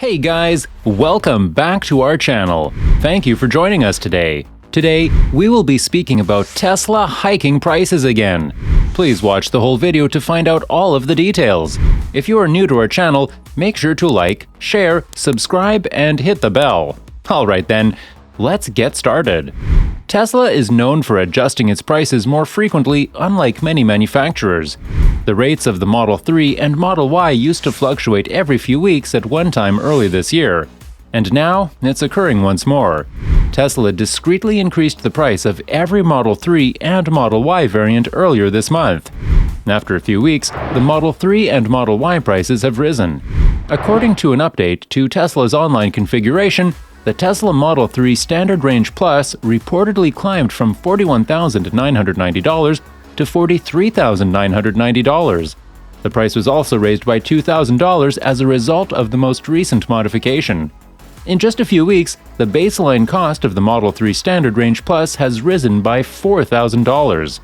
Hey guys, welcome back to our channel. Thank you for joining us today. Today, we will be speaking about Tesla hiking prices again. Please watch the whole video to find out all of the details. If you are new to our channel, make sure to like, share, subscribe, and hit the bell. Alright then, let's get started. Tesla is known for adjusting its prices more frequently, unlike many manufacturers. The rates of the Model 3 and Model Y used to fluctuate every few weeks at one time early this year. And now, it's occurring once more. Tesla discreetly increased the price of every Model 3 and Model Y variant earlier this month. After a few weeks, the Model 3 and Model Y prices have risen. According to an update to Tesla's online configuration, the Tesla Model 3 Standard Range Plus reportedly climbed from $41,990 to $43,990. The price was also raised by $2,000 as a result of the most recent modification. In just a few weeks, the baseline cost of the Model 3 Standard Range Plus has risen by $4,000.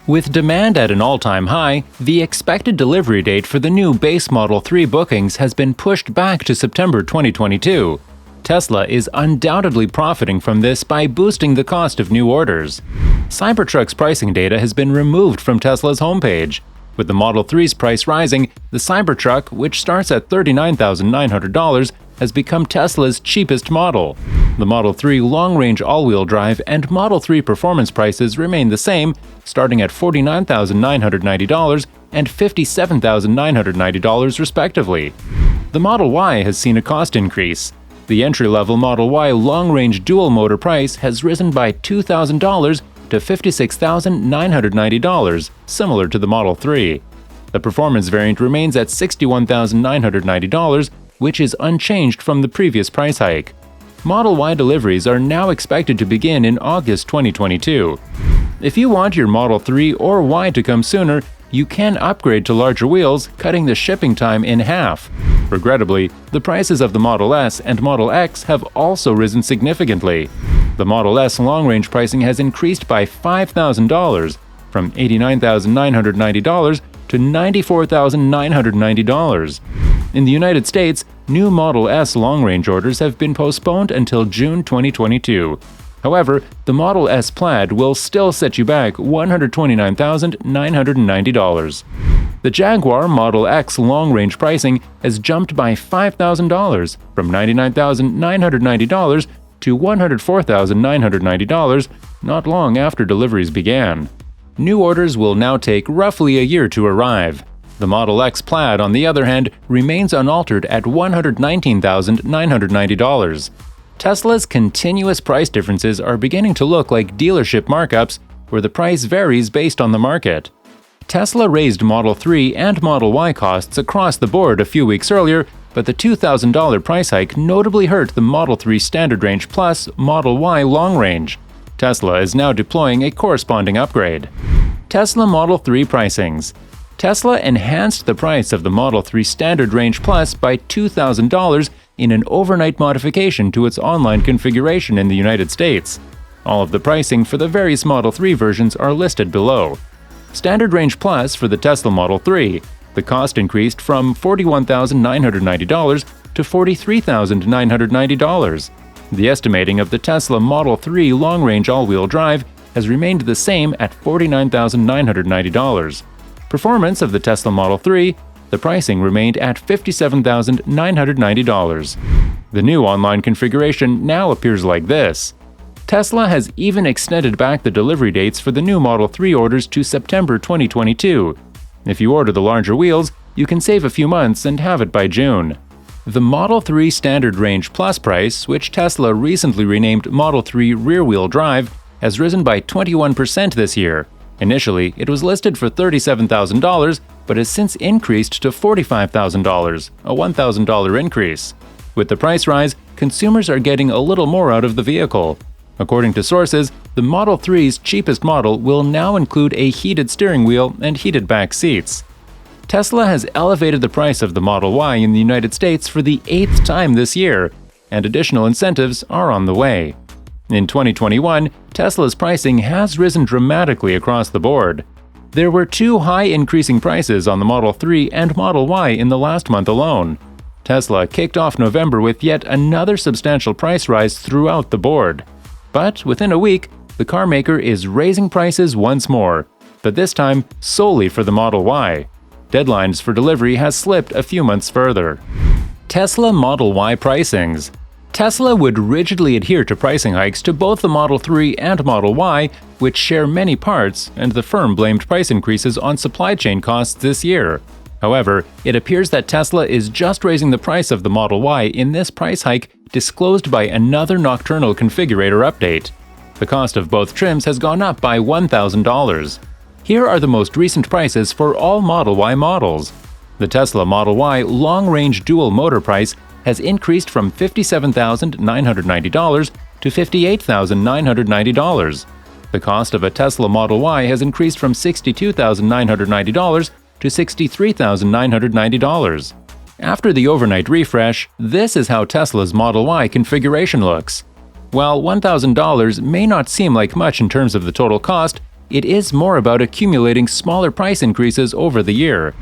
With demand at an all-time high, the expected delivery date for the new base Model 3 bookings has been pushed back to September 2022. Tesla is undoubtedly profiting from this by boosting the cost of new orders. Cybertruck's pricing data has been removed from Tesla's homepage. With the Model 3's price rising, the Cybertruck, which starts at $39,900, has become Tesla's cheapest model. The Model 3 long-range all-wheel drive and Model 3 performance prices remain the same, starting at $49,990 and $57,990 respectively. The Model Y has seen a cost increase. The entry-level Model Y long-range dual-motor price has risen by $2,000 to $56,990, similar to the Model 3. The performance variant remains at $61,990, which is unchanged from the previous price hike. Model Y deliveries are now expected to begin in August 2022. If you want your Model 3 or Y to come sooner, you can upgrade to larger wheels, cutting the shipping time in half. Regrettably, the prices of the Model S and Model X have also risen significantly. The Model S long-range pricing has increased by $5,000, from $89,990 to $94,990. In the United States, new Model S long-range orders have been postponed until June 2022. However, the Model S Plaid will still set you back $129,990. The Jaguar Model X long-range pricing has jumped by $5,000, from $99,990 to $104,990, not long after deliveries began. New orders will now take roughly a year to arrive. The Model X Plaid, on the other hand, remains unaltered at $119,990. Tesla's continuous price differences are beginning to look like dealership markups, where the price varies based on the market. Tesla raised Model 3 and Model Y costs across the board a few weeks earlier, but the $2,000 price hike notably hurt the Model 3 Standard Range Plus Model Y long range. Tesla is now deploying a corresponding upgrade. Tesla Model 3 pricings. Tesla enhanced the price of the Model 3 Standard Range Plus by $2,000 in an overnight modification to its online configuration in the United States. All of the pricing for the various Model 3 versions are listed below. Standard Range Plus for the Tesla Model 3. The cost increased from $41,990 to $43,990. The estimating of the Tesla Model 3 long-range all-wheel drive has remained the same at $49,990. Performance of the Tesla Model 3. The pricing remained at $57,990. The new online configuration now appears like this. Tesla has even extended back the delivery dates for the new Model 3 orders to September 2022. If you order the larger wheels, you can save a few months and have it by June. The Model 3 Standard Range Plus price, which Tesla recently renamed Model 3 Rear-Wheel Drive, has risen by 21% this year. Initially, it was listed for $37,000, but has since increased to $45,000, a $1,000 increase. With the price rise, consumers are getting a little more out of the vehicle. According to sources, the Model 3's cheapest model will now include a heated steering wheel and heated back seats. Tesla has elevated the price of the Model Y in the United States for the 8th time this year, and additional incentives are on the way. In 2021, Tesla's pricing has risen dramatically across the board. There were two high increasing prices on the Model 3 and Model Y in the last month alone. Tesla kicked off November with yet another substantial price rise throughout the board. But within a week, the carmaker is raising prices once more, but this time solely for the Model Y. Deadlines for delivery has slipped a few months further. Tesla Model Y pricings. Tesla would rigidly adhere to pricing hikes to both the Model 3 and Model Y, which share many parts, and the firm blamed price increases on supply chain costs this year. However, it appears that Tesla is just raising the price of the Model Y in this price hike disclosed by another nocturnal configurator update. The cost of both trims has gone up by $1,000. Here are the most recent prices for all Model Y models. The Tesla Model Y long-range dual-motor price has increased from $57,990 to $58,990. The cost of a Tesla Model Y has increased from $62,990 to $63,990. After the overnight refresh, this is how Tesla's Model Y configuration looks. While $1,000 may not seem like much in terms of the total cost, it is more about accumulating smaller price increases over the year.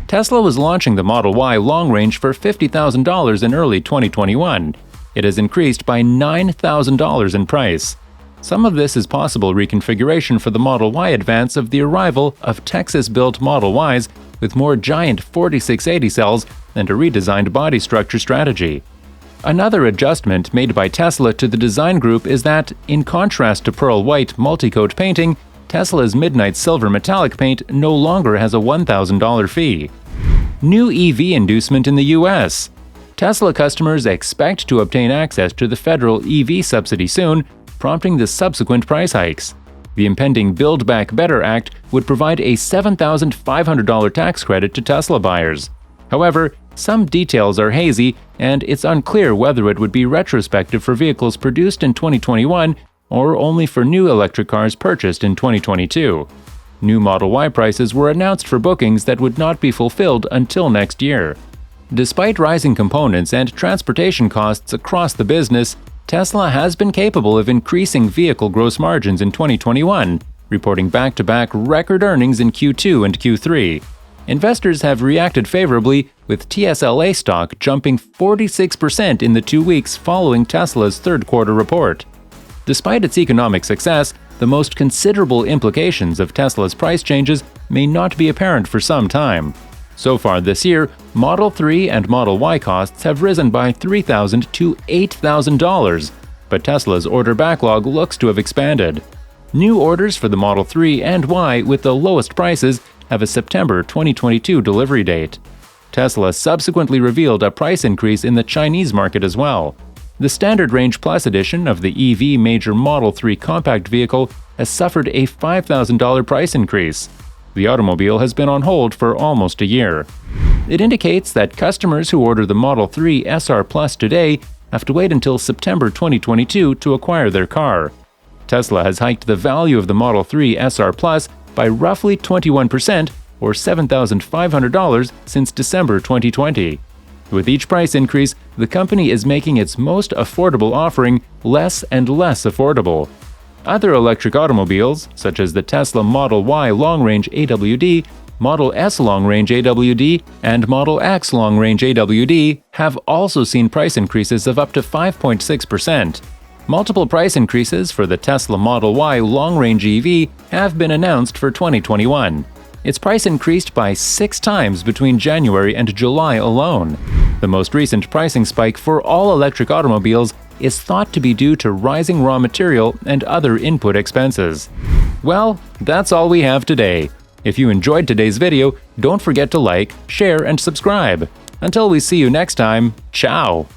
Tesla was launching the Model Y long range for $50,000 in early 2021. It has increased by $9,000 in price. Some of this is possible reconfiguration for the Model Y advance of the arrival of Texas-built Model Ys with more giant 4680 cells and a redesigned body structure strategy. Another adjustment made by Tesla to the design group is that, in contrast to pearl white multi-coat painting, Tesla's Midnight Silver metallic paint no longer has a $1,000 fee. New EV inducement in the U.S. Tesla customers expect to obtain access to the federal EV subsidy soon, prompting the subsequent price hikes. The impending Build Back Better Act would provide a $7,500 tax credit to Tesla buyers. However, some details are hazy, and it's unclear whether it would be retrospective for vehicles produced in 2021 or only for new electric cars purchased in 2022. New Model Y prices were announced for bookings that would not be fulfilled until next year. Despite rising components and transportation costs across the business, Tesla has been capable of increasing vehicle gross margins in 2021, reporting back-to-back record earnings in Q2 and Q3. Investors have reacted favorably, with TSLA stock jumping 46% in the 2 weeks following Tesla's third-quarter report. Despite its economic success, the most considerable implications of Tesla's price changes may not be apparent for some time. So far this year, Model 3 and Model Y costs have risen by $3,000 to $8,000, but Tesla's order backlog looks to have expanded. New orders for the Model 3 and Y with the lowest prices have a September 2022 delivery date. Tesla subsequently revealed a price increase in the Chinese market as well. The Standard Range Plus edition of the EV major Model 3 compact vehicle has suffered a $5,000 price increase. The automobile has been on hold for almost a year. It indicates that customers who order the Model 3 SR Plus today have to wait until September 2022 to acquire their car. Tesla has hiked the value of the Model 3 SR Plus by roughly 21%, or $7,500 since December 2020. With each price increase, the company is making its most affordable offering less and less affordable. Other electric automobiles, such as the Tesla Model Y long-range AWD, Model S long-range AWD, and Model X long-range AWD, have also seen price increases of up to 5.6%. Multiple price increases for the Tesla Model Y long-range EV have been announced for 2021. Its price increased by 6 times between January and July alone. The most recent pricing spike for all electric automobiles is thought to be due to rising raw material and other input expenses. Well, that's all we have today. If you enjoyed today's video, don't forget to like, share, and subscribe. Until we see you next time, ciao!